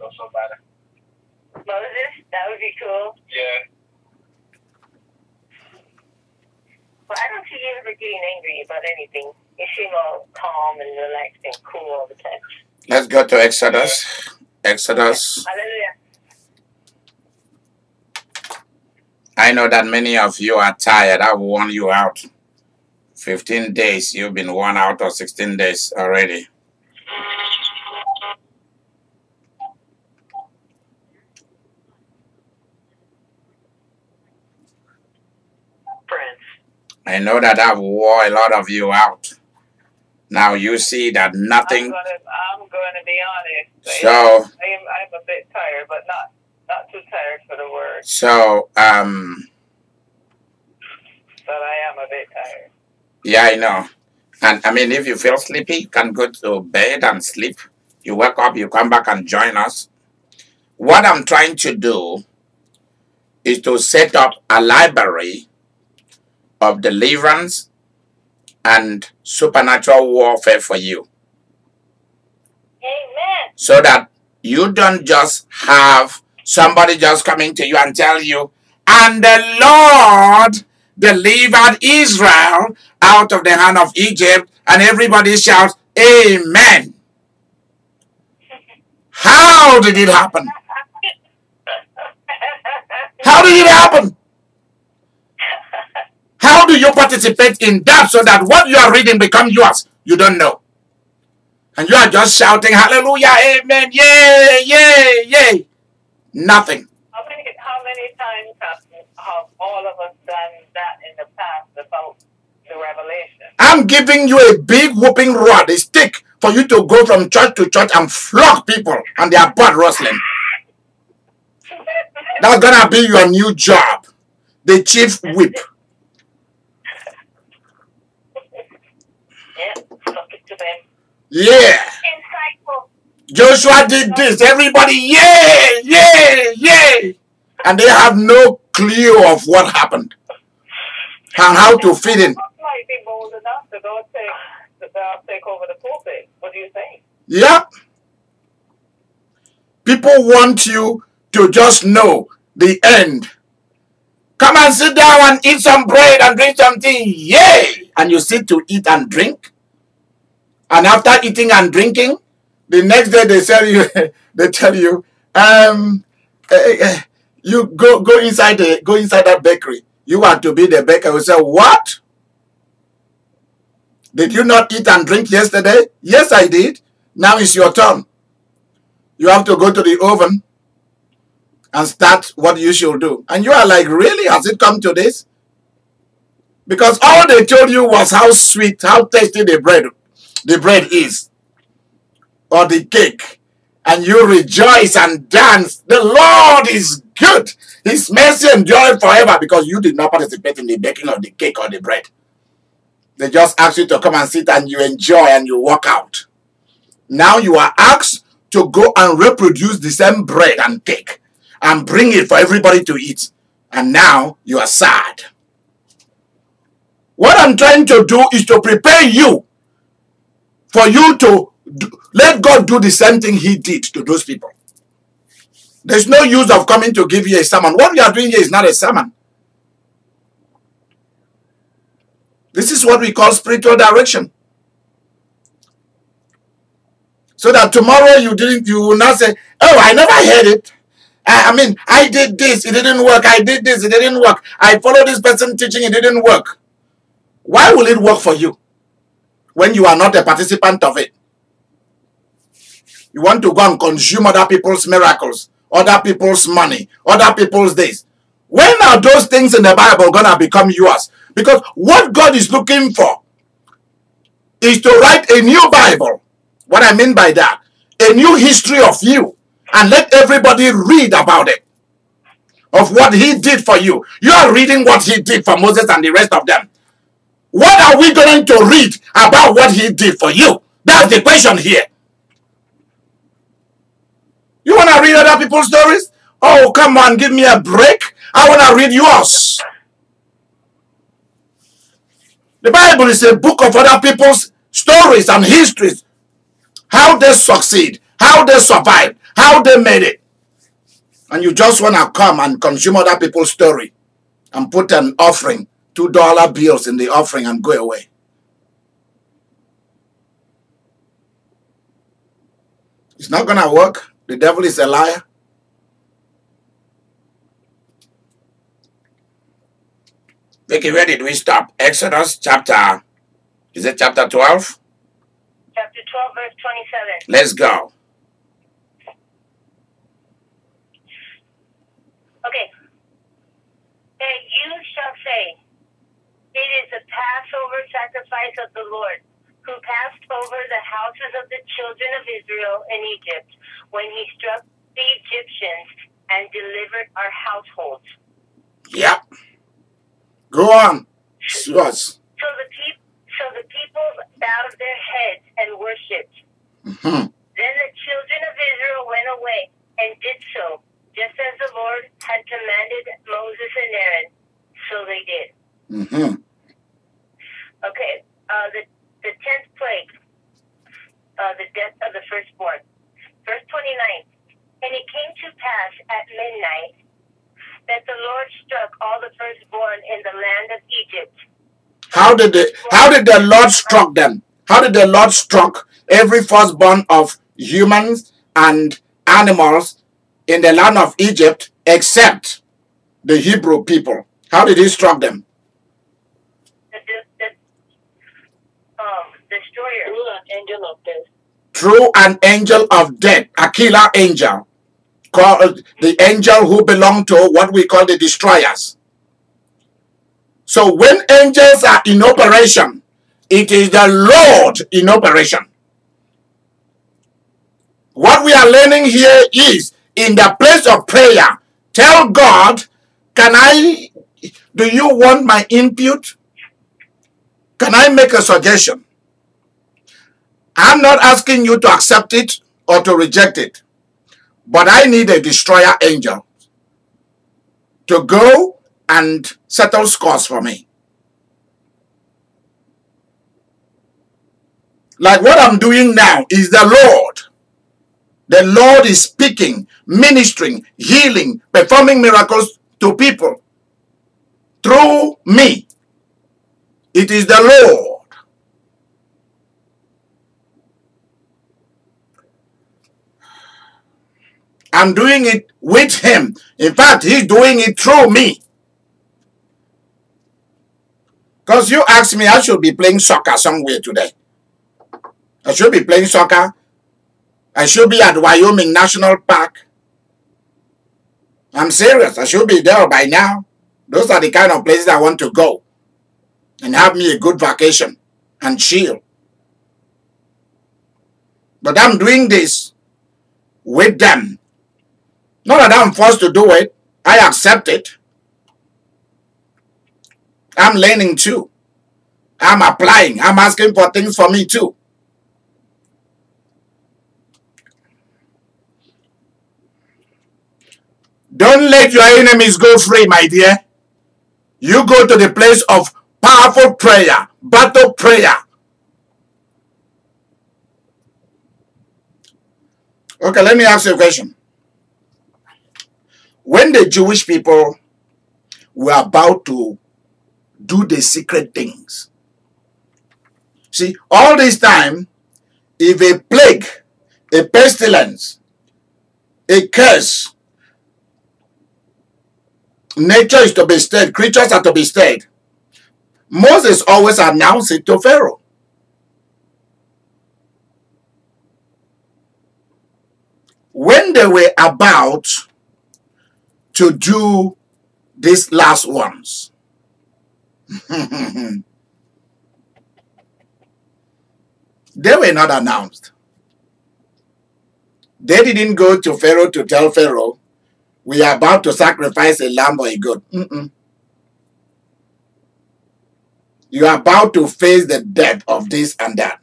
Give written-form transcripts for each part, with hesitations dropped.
Moses, that would be cool. Yeah. But I don't see you ever getting angry about anything. You seem all calm and relaxed and cool all the time. Let's go to Exodus. Exodus. Hallelujah. I know that many of you are tired. I've worn you out. 15 days, you've been worn out, or 16 days already. I know that I've wore a lot of you out. Now you see that nothing. I'm going to be honest. So I'm a bit tired, but not too tired for the word. So But I am a bit tired. Yeah, I know. And I mean, if you feel sleepy, you can go to bed and sleep. You wake up, you come back and join us. What I'm trying to do is to set up a library of deliverance and supernatural warfare for you. Amen. So that you don't just have somebody just coming to you and tell you, and the Lord delivered Israel out of the hand of Egypt, and everybody shouts, Amen. How did it happen? How did it happen? How do you participate in that so that what you are reading becomes yours? You don't know. And you are just shouting, hallelujah, amen, yay, yay, yay. Nothing. How many times have all of us done that in the past about the revelation? I'm giving you a big whooping rod, a stick, for you to go from church to church and flog people and they are butt rustling. That's gonna be your new job. The chief whip. Yeah. Joshua did this. Everybody, yay, yay, yay. And they have no clue of what happened and how to fit in. Might be bold enough to go take over the pulpit. What do you think? Yeah. People want you to just know the end. Come and sit down and eat some bread and drink something. Yay! And you sit to eat and drink. And after eating and drinking, the next day they tell you, you go inside that bakery. You are to be the baker. You say, what? Did you not eat and drink yesterday? Yes, I did. Now it's your turn. You have to go to the oven and start what you should do. And you are like, really? Has it come to this? Because all they told you was how sweet, how tasty the bread is, or the cake, and you rejoice and dance. The Lord is good. His mercy endureth forever, because you did not participate in the baking of the cake or the bread. They just asked you to come and sit and you enjoy and you walk out. Now you are asked to go and reproduce the same bread and cake and bring it for everybody to eat. And now you are sad. What I'm trying to do is to prepare you for you to let God do the same thing he did to those people. There's no use of coming to give you a sermon. What we are doing here is not a sermon. This is what we call spiritual direction. So that tomorrow you will not say, oh, I never heard it. I did this, it didn't work. I did this, it didn't work. I followed this person teaching, it didn't work. Why will it work for you when you are not a participant of it? You want to go and consume other people's miracles, other people's money, other people's days. When are those things in the Bible going to become yours? Because what God is looking for is to write a new Bible. What I mean by that, a new history of you, and let everybody read about it, of what he did for you. You are reading what he did for Moses and the rest of them. What are we going to read about what he did for you? That's the question here. You want to read other people's stories? Oh, come on, give me a break. I want to read yours. The Bible is a book of other people's stories and histories. How they succeed, how they survive, how they made it. And you just want to come and consume other people's story and put an offering, $2 bills in the offering and go away. It's not going to work. The devil is a liar. Vicky, where did we stop? Exodus chapter, is it chapter 12? Chapter 12, verse 27. Let's go. Okay. And you shall say, it is the Passover sacrifice of the Lord, who passed over the houses of the children of Israel in Egypt, when he struck the Egyptians and delivered our households. Yep. Go on. Yes. So the people bowed their heads and worshipped. Mm-hmm. Then the children of Israel went away and did so, just as the Lord had commanded Moses and Aaron. So they did. Mm-hmm. Okay, the 10th plague, the death of the firstborn. Verse 29. And it came to pass at midnight that the Lord struck all the firstborn in the land of Egypt. How did the Lord struck them? How did the Lord struck every firstborn of humans and animals in the land of Egypt except the Hebrew people? How did he struck them? Destroyer. Through an angel of death. Through an angel of death, a killer angel, called the angel who belonged to what we call the destroyers. So when angels are in operation, it is the Lord in operation. What we are learning here is, in the place of prayer, tell God, do you want my input? Can I make a suggestion? I'm not asking you to accept it or to reject it, but I need a destroyer angel to go and settle scores for me. Like what I'm doing now is the Lord. The Lord is speaking, ministering, healing, performing miracles to people through me. It is the Lord. I'm doing it with him. In fact, he's doing it through me. Because you asked me, I should be playing soccer somewhere today. I should be playing soccer. I should be at Wyoming National Park. I'm serious. I should be there by now. Those are the kind of places I want to go and have me a good vacation and chill. But I'm doing this with them. Not that I'm forced to do it. I accept it. I'm learning too. I'm applying. I'm asking for things for me too. Don't let your enemies go free, my dear. You go to the place of powerful prayer, battle prayer. Okay, let me ask you a question. When the Jewish people were about to do the secret things, see, all this time, if a plague, a pestilence, a curse, nature is to be stirred, creatures are to be stirred, Moses always announced it to Pharaoh. When they were about to do these last ones, they were not announced. They didn't go to Pharaoh to tell Pharaoh, we are about to sacrifice a lamb or a goat. You are about to face the death of this and that.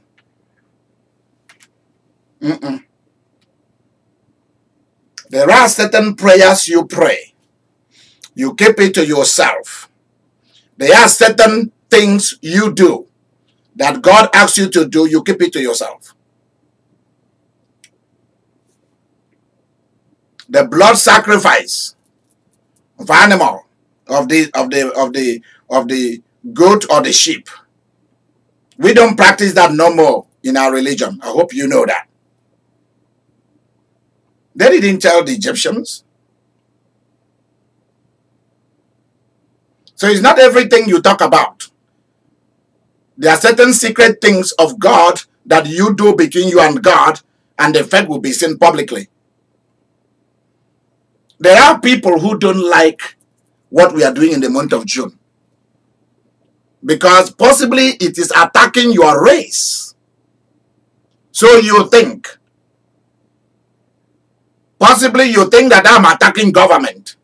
There are certain prayers you pray. You keep it to yourself. There are certain things you do that God asks you to do. You keep it to yourself. the blood sacrifice of animal, of the goat or the sheep. We don't practice that no more in our religion. I hope you know that. They didn't tell the Egyptians. So it's not everything you talk about. There are certain secret things of God that you do between you and God, and the effect will be seen publicly. There are people who don't like what we are doing in the month of June, because possibly it is attacking your race. So you think. Possibly you think that I'm attacking government.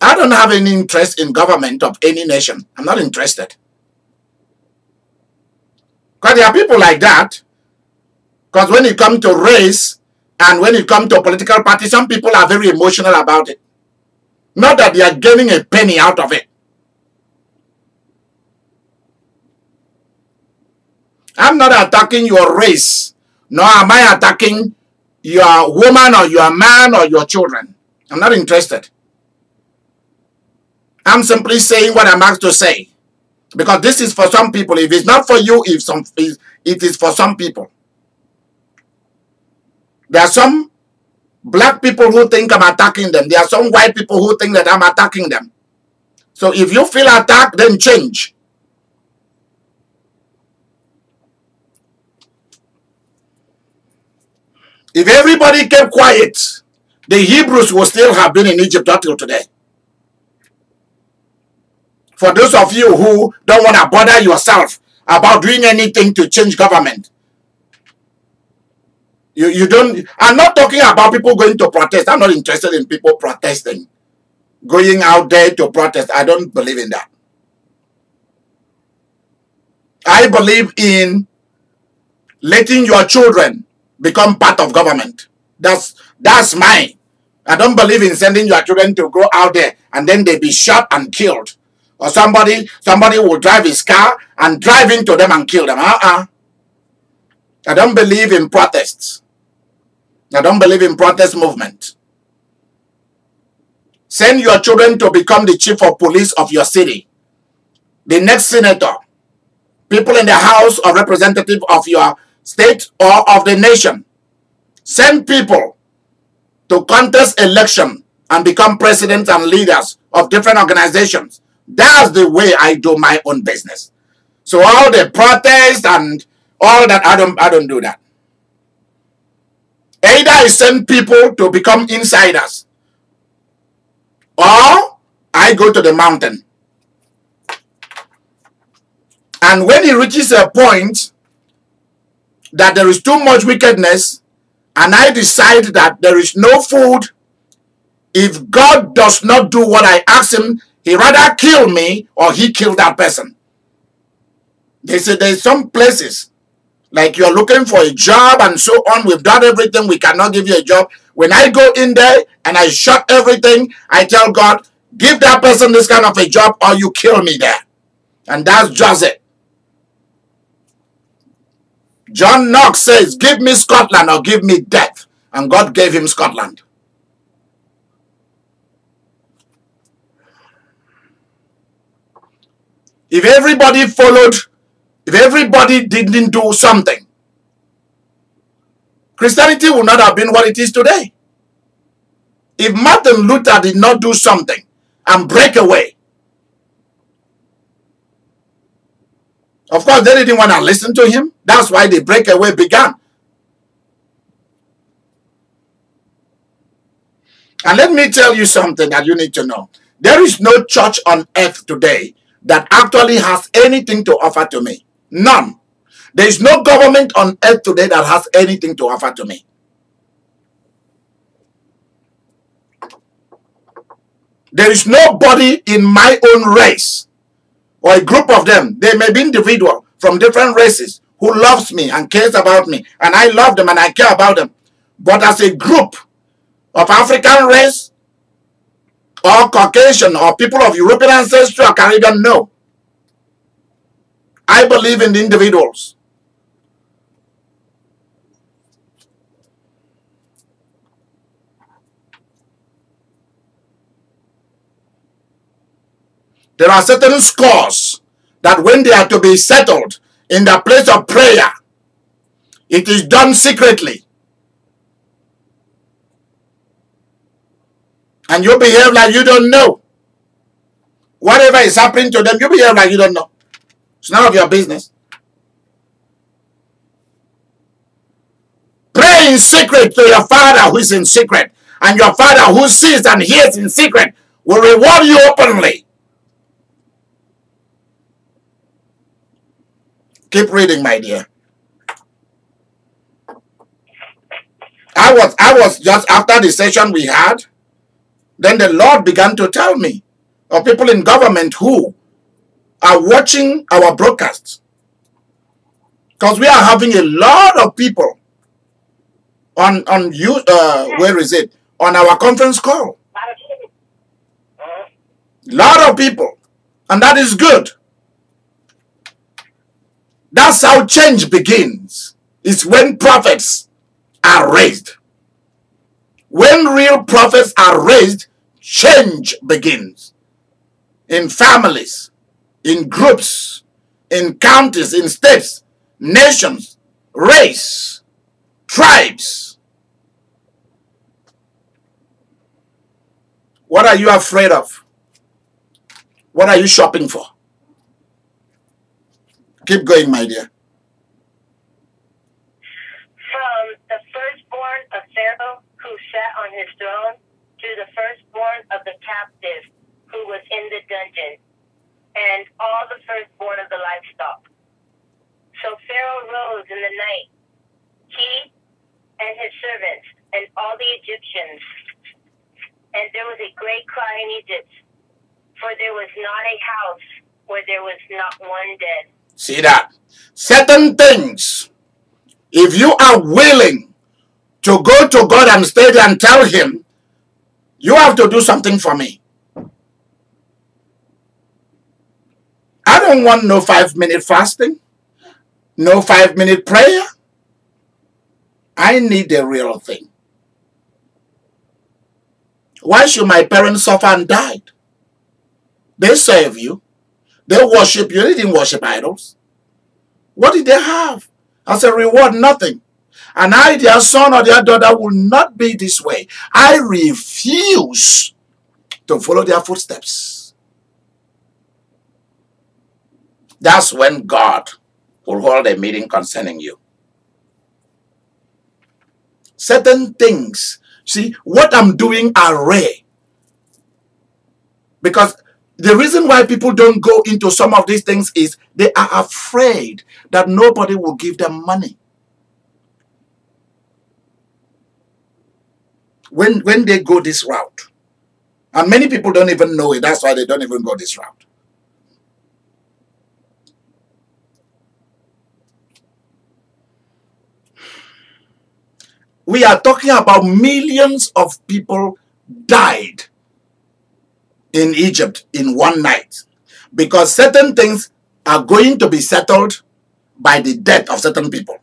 I don't have any interest in government of any nation. I'm not interested. Because there are people like that. Because when it comes to race and when it comes to political party, some people are very emotional about it. Not that they are gaining a penny out of it. I'm not attacking your race, nor am I attacking your woman or your man or your children. I'm not interested. I'm simply saying what I'm asked to say. Because this is for some people. If it's not for you, it is for some people. There are some black people who think I'm attacking them. There are some white people who think that I'm attacking them. So if you feel attacked, then change. If everybody kept quiet, the Hebrews will still have been in Egypt until today. For those of you who don't want to bother yourself about doing anything to change government, you don't. I'm not talking about people going to protest. I'm not interested in people protesting, going out there to protest. I don't believe in that. I believe in letting your children become part of government. That's mine. I don't believe in sending your children to go out there and then they be shot and killed. Or somebody will drive his car and drive into them and kill them. I don't believe in protests. I don't believe in protest movement. Send your children to become the chief of police of your city, the next senator, people in the House of Representatives of your state or of the nation. Send people to contest election and become presidents and leaders of different organizations. That's the way I do my own business. So all the protests and all that, I don't do that. Either I send people to become insiders, or I go to the mountain. And when it reaches a point that there is too much wickedness, and I decide that there is no food, if God does not do what I ask him, he rather kill me or he kill that person. They say there's some places, like you're looking for a job and so on. We've done everything. We cannot give you a job. When I go in there and I shut everything, I tell God, give that person this kind of a job or you kill me there. And that's just it. John Knox says, give me Scotland or give me death. And God gave him Scotland. If everybody followed, if everybody didn't do something, Christianity would not have been what it is today. If Martin Luther did not do something and break away, of course they didn't want to listen to him. That's why the breakaway began. And let me tell you something that you need to know. There is no church on earth today that actually has anything to offer to me. None. There is no government on earth today that has anything to offer to me. There is nobody in my own race or a group of them. They may be individual from different races who loves me and cares about me. And I love them and I care about them. But as a group of African race or Caucasian or people of European ancestry or Caribbean, no. I believe in the individuals. There are certain scores that when they are to be settled in the place of prayer, it is done secretly. And you behave like you don't know. Whatever is happening to them, you behave like you don't know. It's none of your business. Pray in secret to your Father who is in secret. And your Father who sees and hears in secret will reward you openly. Keep reading, my dear. I was just after the session we had, then the Lord began to tell me of people in government who are watching our broadcasts. Because we are having a lot of people on you where is it? On our conference call. A lot of people. And that is good. That's how change begins. It's when prophets are raised. When real prophets are raised, change begins. In families, in groups, in counties, in states, nations, race, tribes. What are you afraid of? What are you shopping for? Keep going, my dear. From the firstborn of Pharaoh who sat on his throne to the firstborn of the captive who was in the dungeon, and all the firstborn of the livestock. So Pharaoh rose in the night, he and his servants, and all the Egyptians. And there was a great cry in Egypt, for there was not a house where there was not one dead. See that? Certain things, if you are willing to go to God and stay there and tell him, you have to do something for me. I don't want no 5-minute fasting, no 5-minute prayer. I need the real thing. Why should my parents suffer and die? They serve you. They worship you. They didn't worship idols. What did they have? As a reward, nothing. And I, their son or their daughter, will not be this way. I refuse to follow their footsteps. That's when God will hold a meeting concerning you. Certain things, see, what I'm doing are rare. Because the reason why people don't go into some of these things is they are afraid that nobody will give them money. When they go this route, and many people don't even know it, that's why they don't even go this route. We are talking about millions of people died in Egypt in one night because certain things are going to be settled by the death of certain people.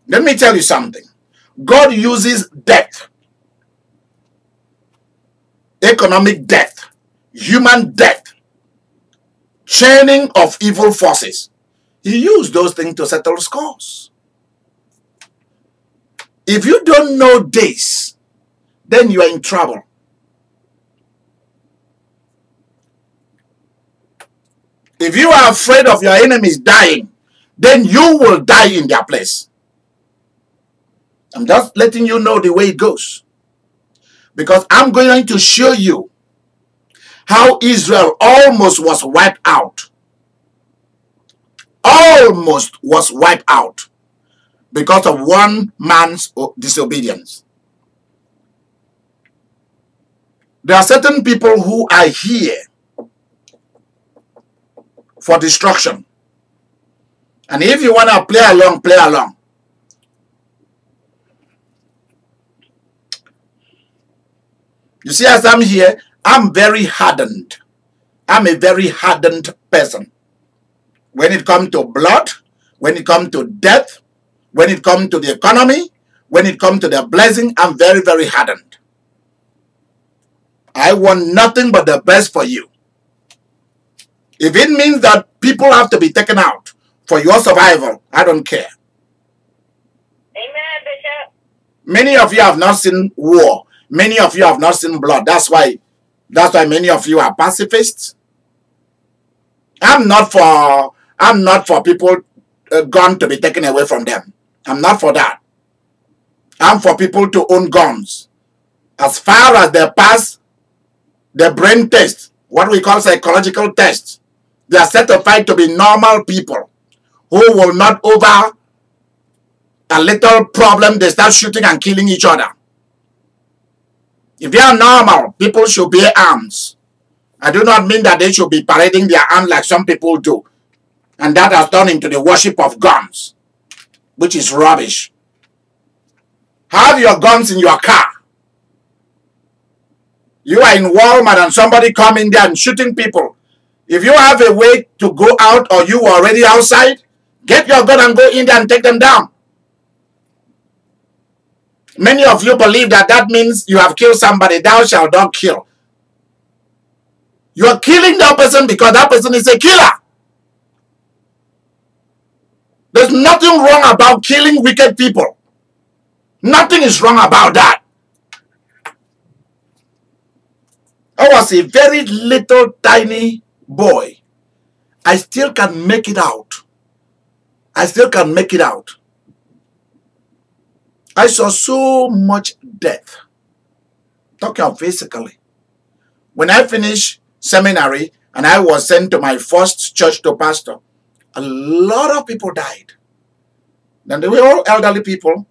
Let me tell you something. God uses death, economic death, human death, chaining of evil forces. He used those things to settle scores. If you don't know this, then you are in trouble. If you are afraid of your enemies dying, then you will die in their place. I'm just letting you know the way it goes. Because I'm going to show you how Israel almost was wiped out. Almost was wiped out because of one man's disobedience. There are certain people who are here for destruction. And if you want to play along, play along. You see, as I'm here, I'm very hardened. I'm a very hardened person. When it comes to blood, when it comes to death, when it comes to the economy, when it comes to the blessing, I'm very, very hardened. I want nothing but the best for you. If it means that people have to be taken out for your survival, I don't care. Amen, Bishop. Many of you have not seen war. Many of you have not seen blood. That's why many of you are pacifists. I'm not for people gun to be taken away from them. I'm not for that. I'm for people to own guns. As far as they pass the brain test, what we call psychological test, they are certified to be normal people who will not over a little problem, they start shooting and killing each other. If they are normal, people should bear arms. I do not mean that they should be parading their arms like some people do. And that has turned into the worship of guns, which is rubbish. Have your guns in your car. You are in Walmart and somebody come in there and shooting people. If you have a way to go out or you are already outside, get your gun and go in there and take them down. Many of you believe that means you have killed somebody. Thou shalt not kill. You are killing that person because that person is a killer. There's nothing wrong about killing wicked people. Nothing is wrong about that. I was a very little tiny boy. I still can make it out. I saw so much death. Talking of physically. When I finished seminary and I was sent to my first church to pastor, a lot of people died. And they were all elderly people.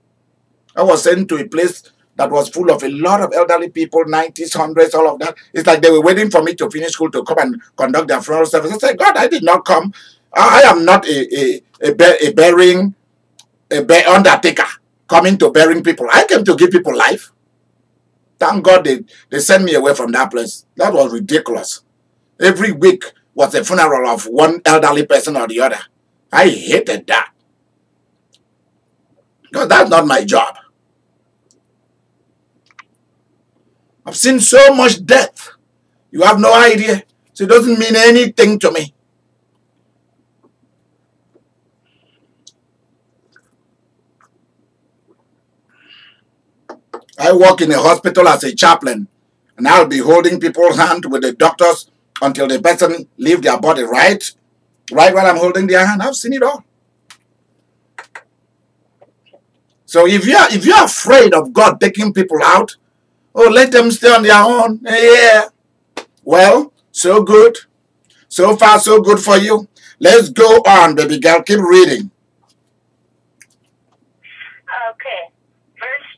I was sent to a place that was full of a lot of elderly people, 90s, 100s, all of that. It's like they were waiting for me to finish school to come and conduct their funeral service. I said, God, I did not come. I am not a undertaker coming to burying people. I came to give people life. Thank God they sent me away from that place. That was ridiculous. Every week was a funeral of one elderly person or the other. I hated that. Because that's not my job. I've seen so much death. You have no idea. So it doesn't mean anything to me. I work in a hospital as a chaplain, and I'll be holding people's hand with the doctors until the person leave their body right while I'm holding their hand. I've seen it all. So if you're afraid of God taking people out, let them stay on their own. Yeah. Well, so good. So far, so good for you. Let's go on, baby girl. Keep reading. Okay. Verse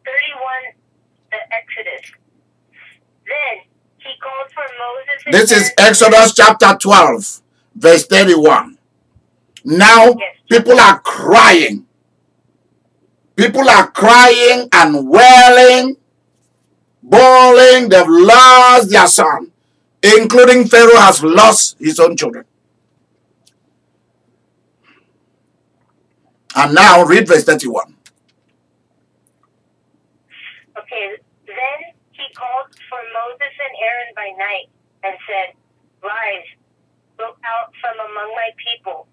31, the Exodus. Then he called for Moses. This is Exodus chapter 12, verse 31. Now, people are crying. People are crying and wailing, bawling. They've lost their son, including Pharaoh has lost his own children. And now read verse 31. Okay, then he called for Moses and Aaron by night and said, Rise, go out from among my people,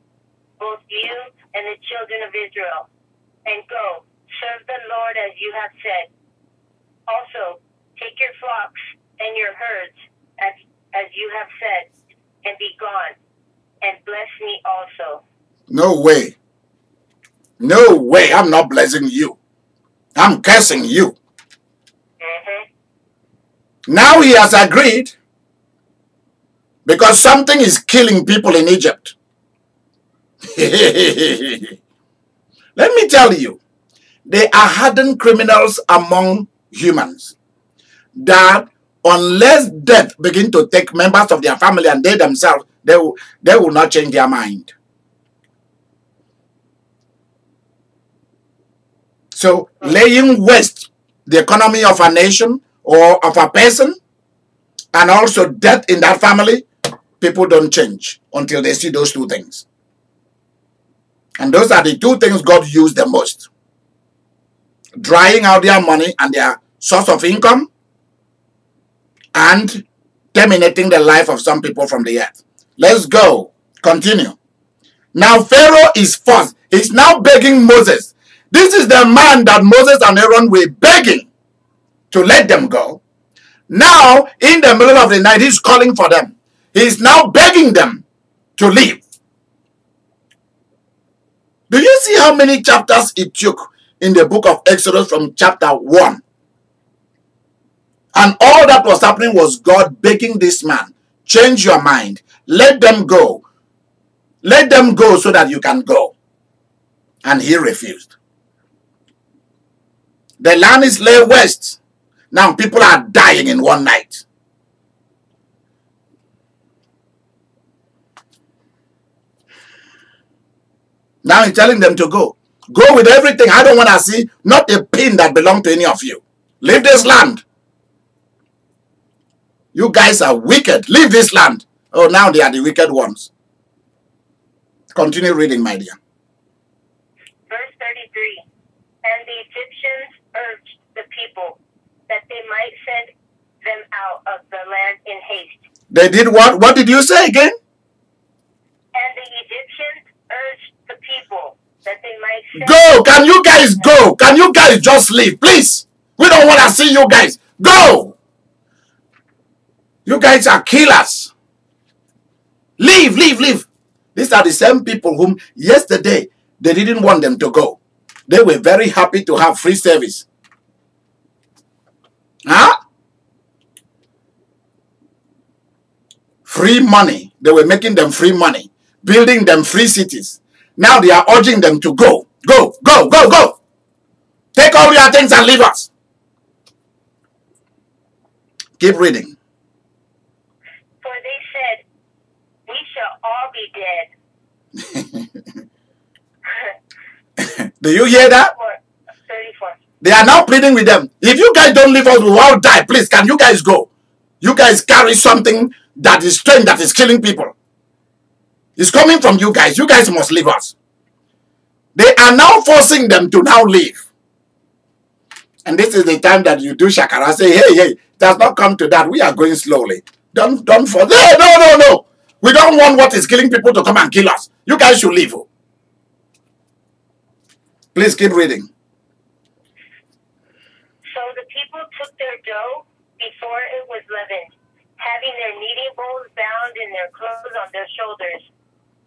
both you and the children of Israel, and go, serve the Lord as you have said. Also, take your flocks and your herds as you have said, and be gone, and bless me also. No way. No way. I'm not blessing you. I'm cursing you. Now he has agreed because something is killing people in Egypt. Let me tell you, there are hardened criminals among humans that unless death begin to take members of their family and they themselves, they will not change their mind. So laying waste the economy of a nation or of a person and also death in that family, people don't change until they see those two things. And those are the two things God used the most. Drying out their money and their source of income, and terminating the life of some people from the earth. Let's go. Continue. Now Pharaoh is forced. He's now begging Moses. This is the man that Moses and Aaron were begging to let them go. Now, in the middle of the night, he's calling for them. He's now begging them to leave. Do you see how many chapters it took in the book of Exodus from chapter 1? And all that was happening was God begging this man, change your mind. Let them go. Let them go so that you can go. And he refused. The land is laid waste. Now people are dying in one night. Now he's telling them to go. Go with everything. I don't want to see not a pin that belongs to any of you. Leave this land. You guys are wicked. Leave this land. Oh, now they are the wicked ones. Continue reading, my dear. Verse 33. And the Egyptians urged the people that they might send them out of the land in haste. They did what? What did you say again? And the Egyptians urged the people that they might send Go! Can you guys go? Can you guys just leave, please? We don't want to see you guys. Go! You guys are killers. Leave, leave, leave. These are the same people whom yesterday they didn't want them to go. They were very happy to have free service. Huh? Free money. They were making them free money, building them free cities. Now they are urging them to go. Go, go, go, go. Take all your things and leave us. Keep reading. For they said, we shall all be dead. Do you hear that? 34. They are now pleading with them. If you guys don't leave us, we will all die. Please, can you guys go? You guys carry something that is strange, that is killing people. It's coming from you guys. You guys must leave us. They are now forcing them to now leave. And this is the time that you do shakara. Say, hey, hey, it has not come to that. We are going slowly. Don't forget. No, no, no. We don't want what is killing people to come and kill us. You guys should leave. Please keep reading. So the people took their dough before it was leavened, having their kneading bowls bound in their clothes on their shoulders.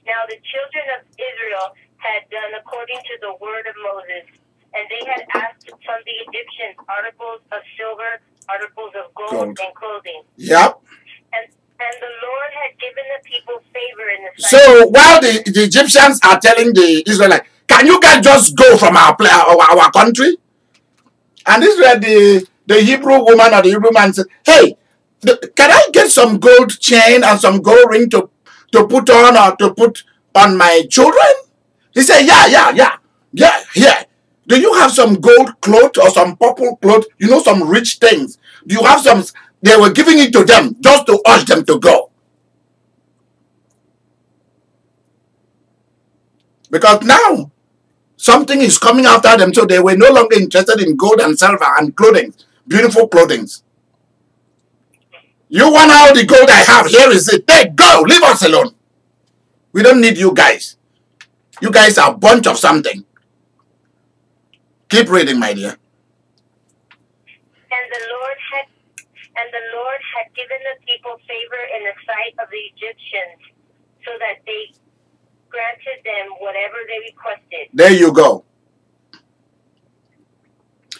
Now the children of Israel had done according to the word of Moses, and they had asked from the Egyptians articles of silver, articles of gold. And clothing. Yep. And the Lord had given the people favor in the sight. So while the Egyptians are telling the Israelites, can you guys just go from our country? And Israel, the Hebrew woman or the Hebrew man said, hey, can I get some gold chain and some gold ring to put on or to put on my children? He said, yeah. Do you have some gold cloth or some purple cloth? You know, some rich things. Do you have some? They were giving it to them just to urge them to go. Because now, something is coming after them, so they were no longer interested in gold and silver and clothing, beautiful clothing. You want all the gold I have, here is it. Take, go, leave us alone. We don't need you guys. You guys are a bunch of something. Keep reading, my dear. And the Lord had given the people favor in the sight of the Egyptians, so that they granted them whatever they requested. There you go.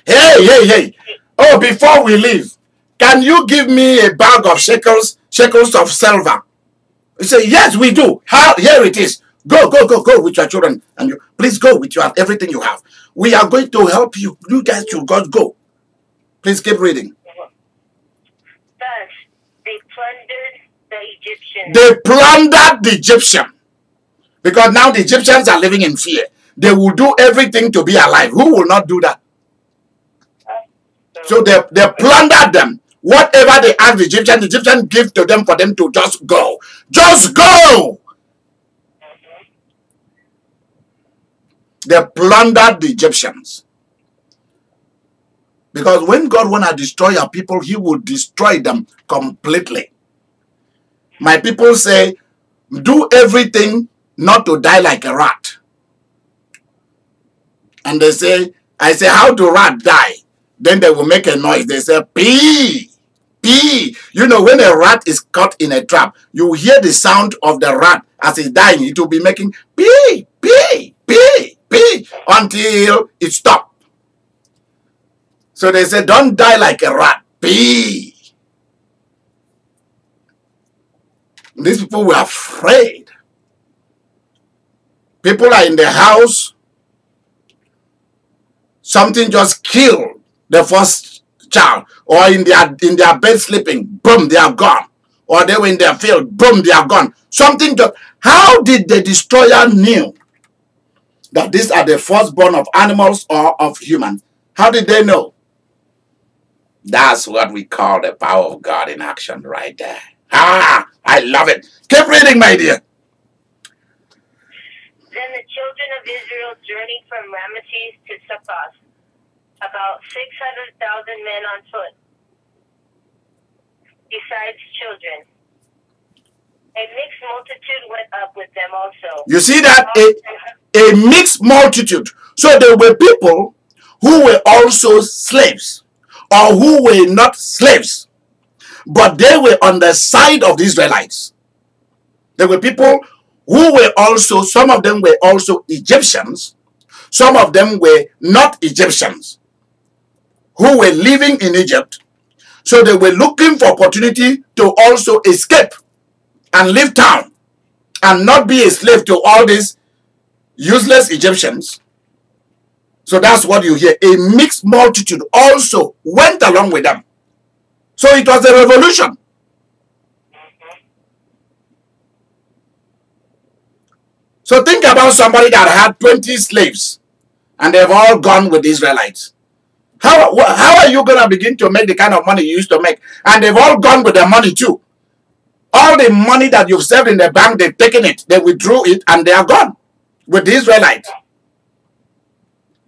Hey. Oh, before we leave, can you give me a bag of shekels of silver? You say, yes, we do. Here it is. Go with your children. And please go with everything you have. We are going to help you. You guys should go. Please keep reading. Thus, they plundered the Egyptians. They plundered the Egyptian. Because now the Egyptians are living in fear. They will do everything to be alive. Who will not do that? So they plundered them. Whatever they ask the Egyptian give to them for them to just go. Just go! They plundered the Egyptians. Because when God want to destroy your people, he will destroy them completely. My people say, do everything not to die like a rat. And they say, I say, how do rat die? Then they will make a noise. They say, pee, pee. You know, when a rat is caught in a trap, you hear the sound of the rat as it's dying. It will be making pee, pee, pee, pee, until it stops. So they say, don't die like a rat. Pee. These people were afraid. People are in the house. Something just killed the first child. Or in their bed sleeping. Boom, they are gone. Or they were in their field. Boom, they are gone. Something just... How did the destroyer knew that these are the firstborn of animals or of humans? How did they know? That's what we call the power of God in action right there. Ah, I love it. Keep reading, my dear. Then the children of Israel journeyed from Ramesses to Succoth, about 600,000 men on foot, besides children. A mixed multitude went up with them also. You see that? A mixed multitude. So there were people who were also slaves, or who were not slaves, but they were on the side of the Israelites. There were people who were also, some of them were also Egyptians, some of them were not Egyptians, who were living in Egypt. So they were looking for opportunity to also escape and leave town and not be a slave to all these useless Egyptians. So that's what you hear. A mixed multitude also went along with them. So it was a revolution. So think about somebody that had 20 slaves and they've all gone with the Israelites. How are you going to begin to make the kind of money you used to make? And they've all gone with their money too. All the money that you've saved in the bank, they've taken it. They withdrew it and they are gone with the Israelites.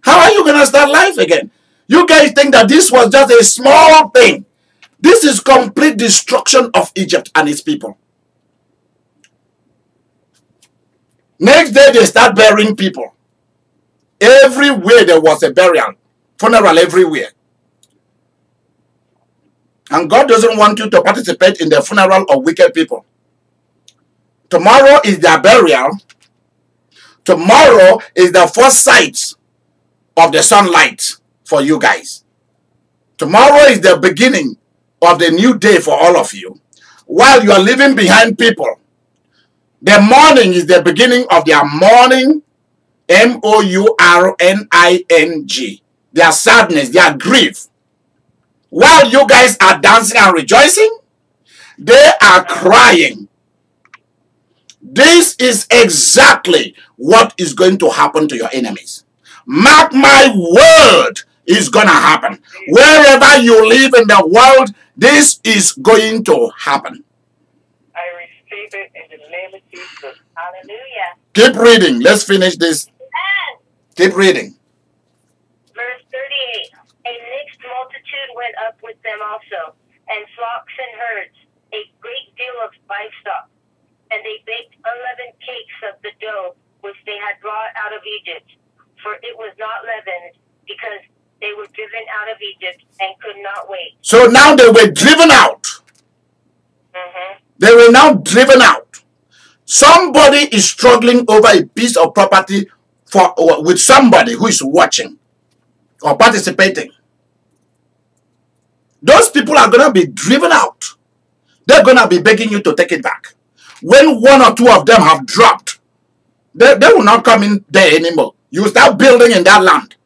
How are you going to start life again? You guys think that this was just a small thing. This is complete destruction of Egypt and its people. Next day, they start burying people. Everywhere there was a burial, funeral everywhere. And God doesn't want you to participate in the funeral of wicked people. Tomorrow is their burial. Tomorrow is the first sight of the sunlight for you guys. Tomorrow is the beginning of the new day for all of you. While you are leaving behind people, the morning is the beginning of their mourning, M-O-U-R-N-I-N-G. Their sadness, their grief. While you guys are dancing and rejoicing, they are crying. This is exactly what is going to happen to your enemies. Mark my word, is going to happen. Wherever you live in the world, this is going to happen. I receive it in the name of Jesus. Hallelujah. Keep reading. Let's finish this. Amen. Keep reading. Verse 38. A mixed multitude went up with them also, and flocks and herds, a great deal of livestock. And they baked unleavened cakes of the dough which they had brought out of Egypt, for it was not leavened, because they were driven out of Egypt and could not wait. So now they were driven out. They were now driven out. Somebody is struggling over a piece of property with somebody who is watching or participating. Those people are going to be driven out. They're going to be begging you to take it back. When one or two of them have dropped, they will not come in there anymore. You start building in that land.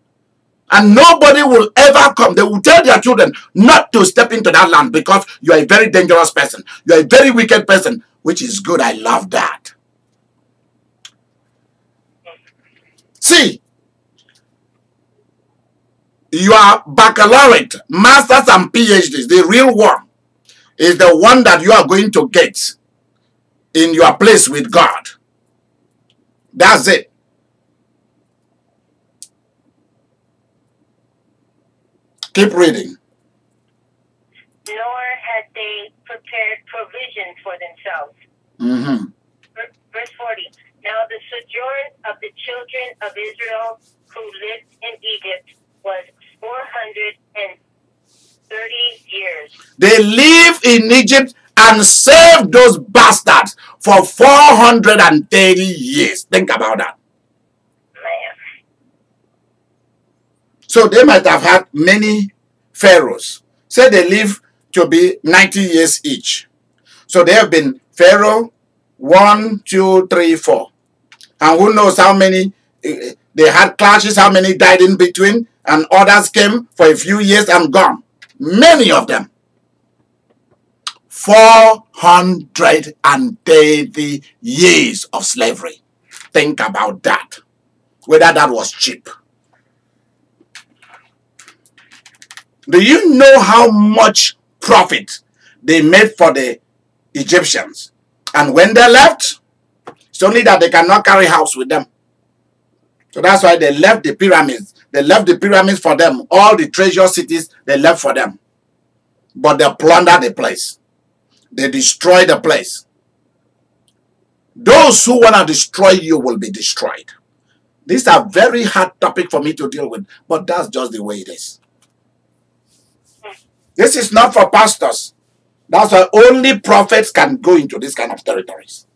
And nobody will ever come. They will tell their children not to step into that land because you are a very dangerous person. You are a very wicked person, which is good. I love that. See, your baccalaureate, masters and PhDs, the real one, is the one that you are going to get in your place with God. That's it. Keep reading. Nor had they prepared provision for themselves. Mm-hmm. Verse 40. Now the sojourn of the children of Israel who lived in Egypt was 430 years. They lived in Egypt and served those bastards for 430 years. Think about that. Man. So they might have had many pharaohs. Say they live to be 90 years each. So they have been Pharaoh 1, 2, 3, 4. And who knows how many, they had clashes, how many died in between, and others came for a few years and gone. Many of them. 430 years of slavery. Think about that. Whether that was cheap. Do you know how much profit they made for the Egyptians? And when they left, it's only that they cannot carry house with them. So that's why they left the pyramids. They left the pyramids for them. All the treasure cities, they left for them. But they plundered the place. They destroyed the place. Those who want to destroy you will be destroyed. These are very hard topic for me to deal with, but that's just the way it is. This is not for pastors. That's why only prophets can go into this kind of territories.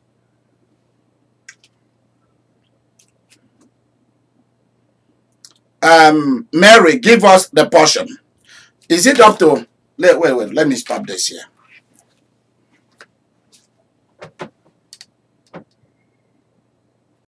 Mary, give us the portion. Is it up to... Wait, let me stop this here.